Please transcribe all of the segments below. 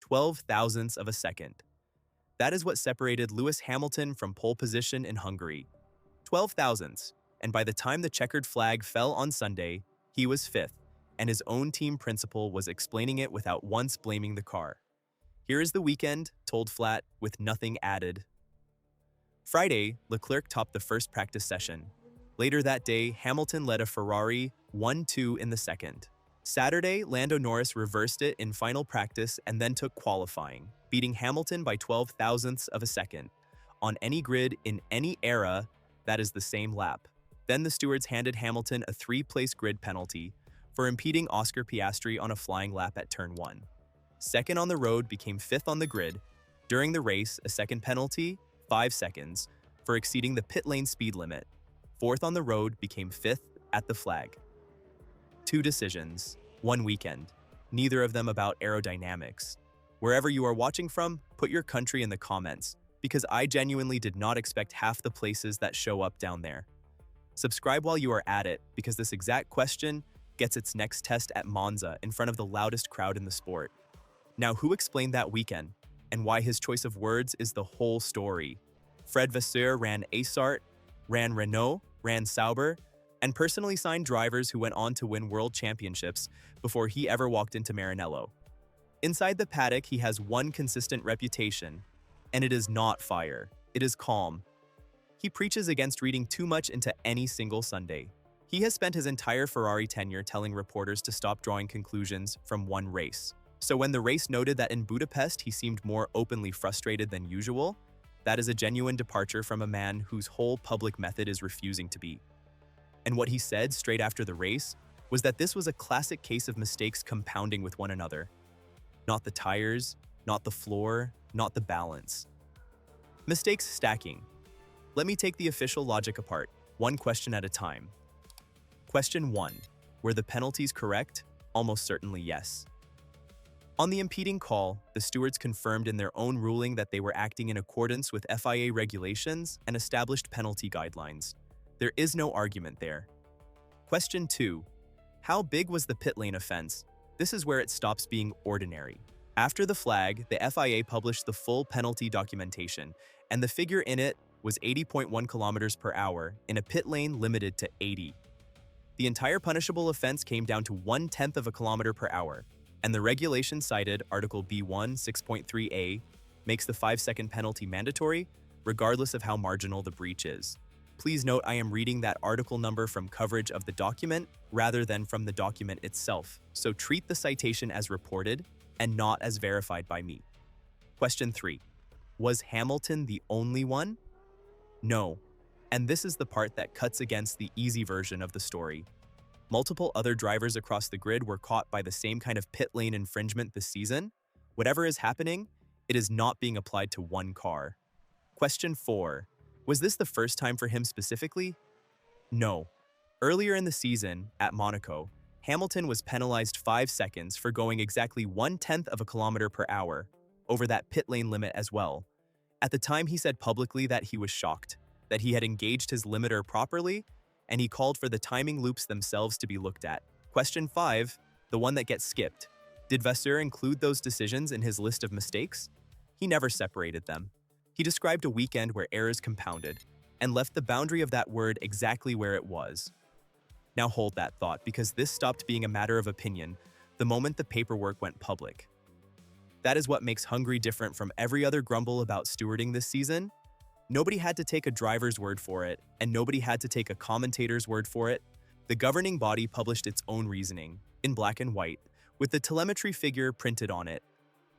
12 thousandths of a second. That is what separated Lewis Hamilton from pole position in Hungary. 12 thousandths, and by the time the checkered flag fell on Sunday, he was fifth, and his own team principal was explaining it without once blaming the car. Here is the weekend, told flat, with nothing added. Friday, Leclerc topped the first practice session. Later that day, Hamilton led a Ferrari 1-2 in the second. Saturday, Lando Norris reversed it in final practice and then took qualifying, beating Hamilton by 12 thousandths of a second. On any grid, in any era, that is the same lap. Then the stewards handed Hamilton a three-place grid penalty for impeding Oscar Piastri on a flying lap at turn 1. Second on the road became fifth on the grid. During the race, a second penalty, 5 seconds, for exceeding the pit lane speed limit. Fourth on the road became fifth at the flag. 2 decisions, 1 weekend, neither of them about aerodynamics. Wherever you are watching from, put your country in the comments, because I genuinely did not expect half the places that show up down there. Subscribe while you are at it, because this exact question gets its next test at Monza in front of the loudest crowd in the sport. Now, who explained that weekend, and why his choice of words is the whole story? Fred Vasseur ran Asart, ran Renault, ran Sauber, and personally signed drivers who went on to win world championships before he ever walked into Maranello. Inside the paddock, he has one consistent reputation, and it is not fire, it is calm. He preaches against reading too much into any single Sunday. He has spent his entire Ferrari tenure telling reporters to stop drawing conclusions from one race. So when the race noted that in Budapest he seemed more openly frustrated than usual, that is a genuine departure from a man whose whole public method is refusing to be. And what he said straight after the race was that this was a classic case of mistakes compounding with one another. Not the tires, not the floor, not the balance. Mistakes stacking. Let me take the official logic apart, one question at a time. Question 1. Were the penalties correct? Almost certainly yes. On the impeding call, the stewards confirmed in their own ruling that they were acting in accordance with FIA regulations and established penalty guidelines. There is no argument there. Question 2. How big was the pit lane offense? This is where it stops being ordinary. After the flag, the FIA published the full penalty documentation, and the figure in it was 80.1 kilometers per hour in a pit lane limited to 80. The entire punishable offense came down to 1/10 of a kilometer per hour, and the regulation cited Article B1 6.3a makes the 5-second penalty mandatory, regardless of how marginal the breach is. Please note I am reading that article number from coverage of the document rather than from the document itself, so treat the citation as reported and not as verified by me. Question 3. Was Hamilton the only one? No. And this is the part that cuts against the easy version of the story. Multiple other drivers across the grid were caught by the same kind of pit lane infringement this season. Whatever is happening, it is not being applied to one car. Question 4. Was this the first time for him specifically? No. Earlier in the season, at Monaco, Hamilton was penalized 5 seconds for going exactly 1/10 of a kilometer per hour over that pit lane limit as well. At the time, he said publicly that he was shocked, that he had engaged his limiter properly, and he called for the timing loops themselves to be looked at. Question 5, the one that gets skipped. Did Vasseur include those decisions in his list of mistakes? He never separated them. He described a weekend where errors compounded and left the boundary of that word exactly where it was. Now hold that thought, because this stopped being a matter of opinion the moment the paperwork went public. That is what makes Hungary different from every other grumble about stewarding this season. Nobody had to take a driver's word for it, and nobody had to take a commentator's word for it. The governing body published its own reasoning, in black and white, with the telemetry figure printed on it.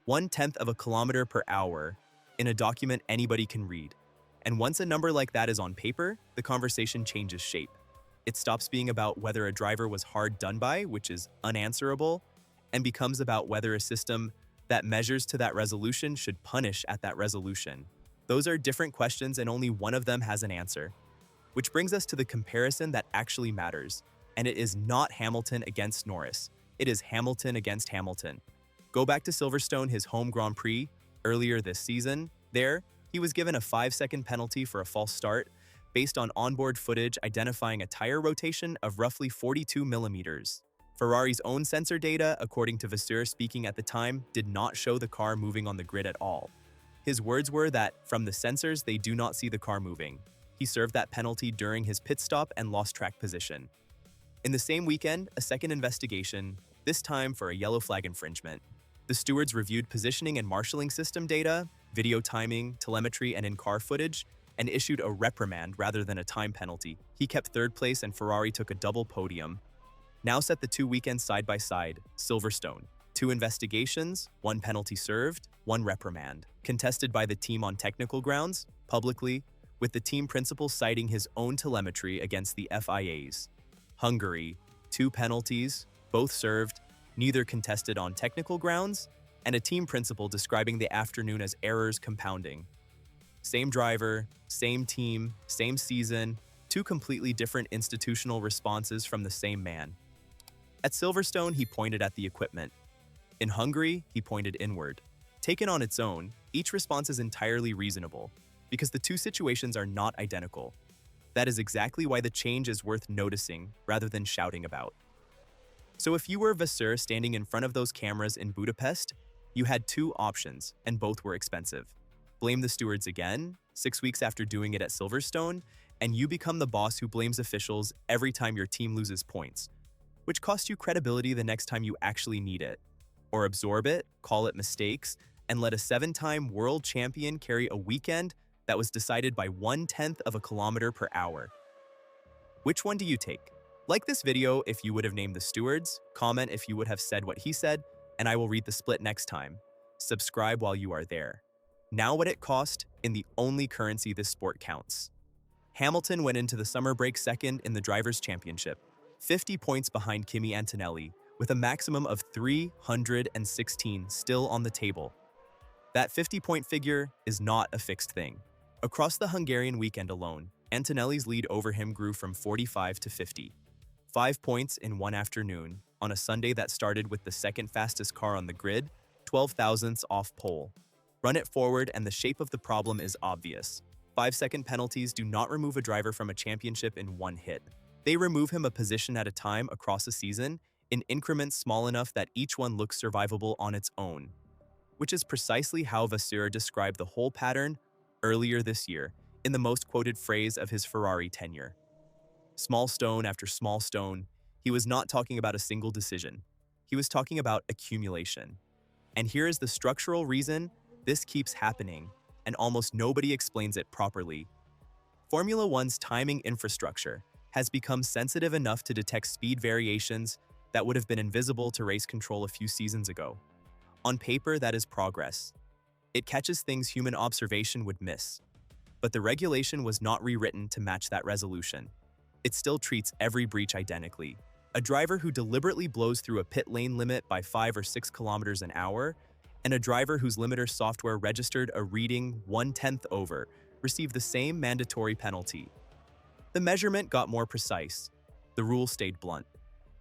1/10 of a kilometer per hour in a document anybody can read. And once a number like that is on paper, the conversation changes shape. It stops being about whether a driver was hard done by, which is unanswerable, and becomes about whether a system that measures to that resolution should punish at that resolution. Those are different questions, and only one of them has an answer. Which brings us to the comparison that actually matters, and it is not Hamilton against Norris. It is Hamilton against Hamilton. Go back to Silverstone, his home Grand Prix, earlier this season. There, he was given a 5-second penalty for a false start based on onboard footage identifying a tire rotation of roughly 42 millimeters. Ferrari's own sensor data, according to Vasseur speaking at the time, did not show the car moving on the grid at all. His words were that, from the sensors, they do not see the car moving. He served that penalty during his pit stop and lost track position. In the same weekend, a second investigation, this time for a yellow flag infringement. The stewards reviewed positioning and marshalling system data, video timing, telemetry, and in-car footage, and issued a reprimand rather than a time penalty. He kept third place and Ferrari took a double podium. Now set the two weekends side by side, Silverstone. 2 investigations, 1 penalty served, 1 reprimand. Contested by the team on technical grounds, publicly, with the team principal citing his own telemetry against the FIA's. Hungary, 2 penalties, both served, neither contested on technical grounds, and a team principal describing the afternoon as errors compounding. Same driver, same team, same season, 2 completely different institutional responses from the same man. At Silverstone, he pointed at the equipment. In Hungary, he pointed inward. Taken on its own, each response is entirely reasonable, because the 2 situations are not identical. That is exactly why the change is worth noticing rather than shouting about. So if you were Vasseur standing in front of those cameras in Budapest, you had 2 options, and both were expensive. Blame the stewards again, 6 weeks after doing it at Silverstone, and you become the boss who blames officials every time your team loses points, which costs you credibility the next time you actually need it. Or absorb it, call it mistakes, and let a 7-time world champion carry a weekend that was decided by 1/10 of a kilometer per hour. Which one do you take? Like this video if you would have named the stewards, comment if you would have said what he said, and I will read the split next time. Subscribe while you are there. Now what it cost in the only currency this sport counts. Hamilton went into the summer break second in the Drivers' Championship, 50 points behind Kimi Antonelli, with a maximum of 316 still on the table. That 50-point figure is not a fixed thing. Across the Hungarian weekend alone, Antonelli's lead over him grew from 45 to 50. 5 points in one afternoon, on a Sunday that started with the second fastest car on the grid, 12 thousandths off pole. Run it forward and the shape of the problem is obvious. 5-second penalties do not remove a driver from a championship in one hit. They remove him a position at a time across a season, in increments small enough that each one looks survivable on its own. Which is precisely how Vasseur described the whole pattern earlier this year, in the most quoted phrase of his Ferrari tenure. Small stone after small stone, he was not talking about a single decision. He was talking about accumulation. And here is the structural reason this keeps happening, and almost nobody explains it properly. Formula One's timing infrastructure has become sensitive enough to detect speed variations that would have been invisible to race control a few seasons ago. On paper, that is progress. It catches things human observation would miss. But the regulation was not rewritten to match that resolution. It still treats every breach identically. A driver who deliberately blows through a pit lane limit by 5 or 6 kilometers an hour, and a driver whose limiter software registered a reading 1/10 over, received the same mandatory penalty. The measurement got more precise. The rule stayed blunt.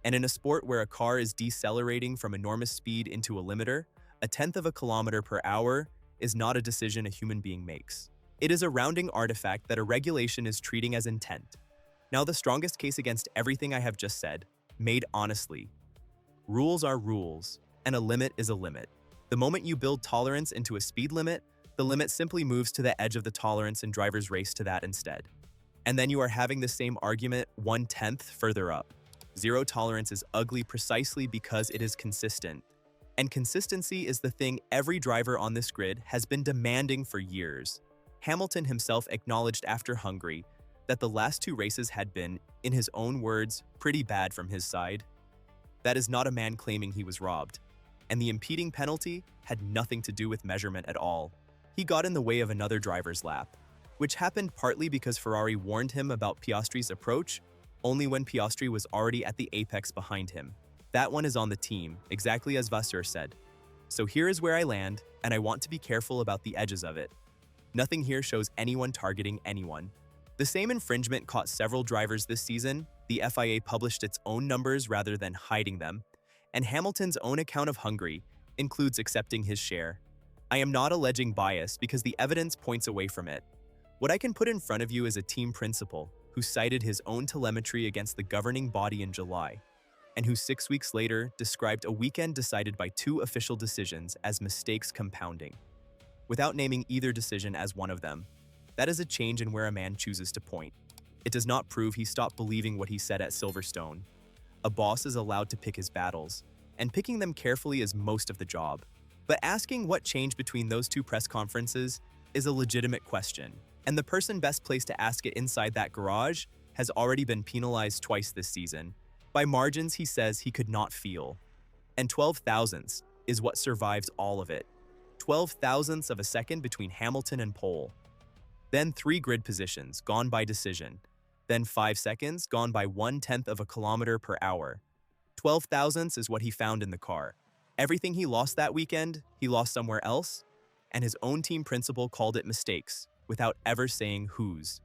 And in a sport where a car is decelerating from enormous speed into a limiter, 1/10 of a kilometer per hour is not a decision a human being makes. It is a rounding artifact that a regulation is treating as intent. Now the strongest case against everything I have just said, made honestly. Rules are rules, and a limit is a limit. The moment you build tolerance into a speed limit, the limit simply moves to the edge of the tolerance and drivers race to that instead. And then you are having the same argument 1/10 further up. Zero tolerance is ugly precisely because it is consistent. And consistency is the thing every driver on this grid has been demanding for years. Hamilton himself acknowledged after Hungary that the last 2 races had been, in his own words, pretty bad from his side. That is not a man claiming he was robbed. And the impeding penalty had nothing to do with measurement at all. He got in the way of another driver's lap, which happened partly because Ferrari warned him about Piastri's approach only when Piastri was already at the apex behind him. That one is on the team, exactly as Vasseur said. So here is where I land, and I want to be careful about the edges of it. Nothing here shows anyone targeting anyone. The same infringement caught several drivers this season. The FIA published its own numbers rather than hiding them, and Hamilton's own account of Hungary includes accepting his share. I am not alleging bias because the evidence points away from it. What I can put in front of you is a team principal who cited his own telemetry against the governing body in July. and who 6 weeks later described a weekend decided by two official decisions as mistakes compounding, without naming either decision as one of them. That is a change in where a man chooses to point. It does not prove he stopped believing what he said at Silverstone. A boss is allowed to pick his battles, and picking them carefully is most of the job. But asking what changed between those two press conferences is a legitimate question, and the person best placed to ask it inside that garage has already been penalized twice this season, by margins he says he could not feel. And 12 thousandths is what survives all of it. 12 thousandths of a second between Hamilton and pole. Then 3 grid positions gone by decision. Then 5 seconds gone by 1/10 of a kilometer per hour. 12 thousandths is what he found in the car. Everything he lost that weekend, he lost somewhere else, and his own team principal called it mistakes, without ever saying whose.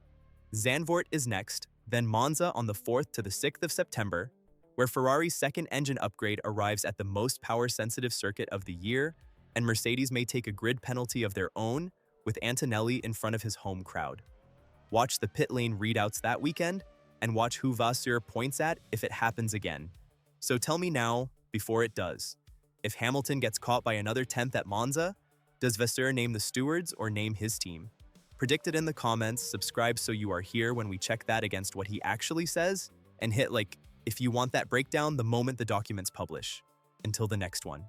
Zandvoort is next, then Monza on the 4th to the 6th of September, where Ferrari's second engine upgrade arrives at the most power-sensitive circuit of the year, and Mercedes may take a grid penalty of their own, with Antonelli in front of his home crowd. Watch the pit lane readouts that weekend, and watch who Vasseur points at if it happens again. So tell me now, before it does. If Hamilton gets caught by another 10th at Monza, does Vasseur name the stewards or name his team? Predict it in the comments, subscribe so you are here when we check that against what he actually says, and hit like if you want that breakdown the moment the documents publish. Until the next one.